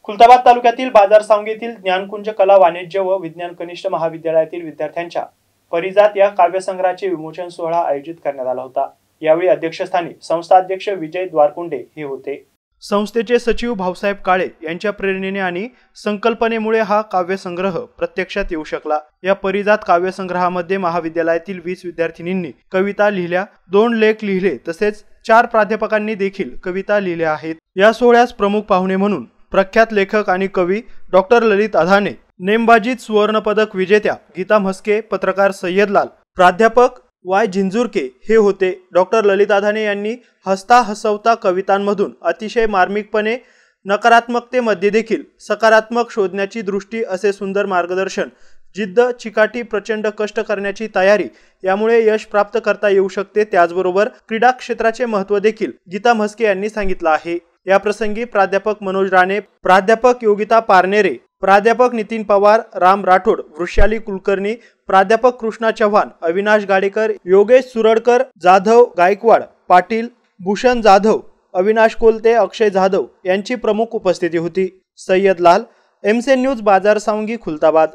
खुलताबाद तालुक्यातील बाजारसांग येथील ज्ञानकुंज कला वाणिज्य व विज्ञान कनिष्ठ महाविद्यालयातील विद्यार्थ्यांच्या परिजात या काव्यसंग्रहाचे विमोचन सोहळा आयोजित करण्यात आला होता। यावेळी अध्यक्षस्थानी संस्था अध्यक्ष विजय द्वारकुंडे हे होते। संस्थेचे सचिव भाऊसाहेब काळे यांच्या प्रेरणेने आणि संकल्पनेमुळे हा काव्यसंग्रह प्रत्यक्षात येऊ शकला। या परिजात काव्यसंग्रहामध्ये महाविद्यालयातील 20 विद्यार्थिनींनी कविता लिहिल्या, 2 लेख लिहिले तसेच 4 प्राध्यापकांनी देखील कविता लिहिल्या आहेत। या सोहळ्यास प्रमुख पाहुणे म्हणून प्रख्यात लेखक आणि कवी डॉक्टर ललित अधाने, नेमबाजीत सुवर्ण पदक विजेत्या गीता म्हस्के, पत्रकार सय्यद लाल, प्राध्यापक वाय झिंजुरके हे होते। डॉक्टर ललित अधाने यांनी हसता हसवता कवितांमधून अतिशय मार्मिकपणे नकारात्मकतेमध्ये देखील सकारात्मक शोधण्याची दृष्टी असे सुंदर मार्गदर्शन, जिद्द, चिकाटी, प्रचंड कष्ट करण्याची तयारी यामुळे यश प्राप्त करता येऊ शकते। त्याचबरोबर क्रीडा क्षेत्राचे महत्त्व देखील गीता म्हस्के यांनी सांगितलं आहे। या प्रसंगी प्राध्यापक मनोज राणे, प्राध्यापक योगिता पारनेरे, प्राध्यापक नितीन पवार, राम राठोड, वृषाली कुलकर्णी, प्राध्यापक कृष्णा चव्हाण, अविनाश गाडेकर, योगेश सुरडकर, जाधव गायकवाड, पाटील, भूषण जाधव, अविनाश कोलते, अक्षय जाधव यांची प्रमुख उपस्थिती होती। सय्यद लाल, एमसी न्यूज, बाजारसांगी, खुलताबाद।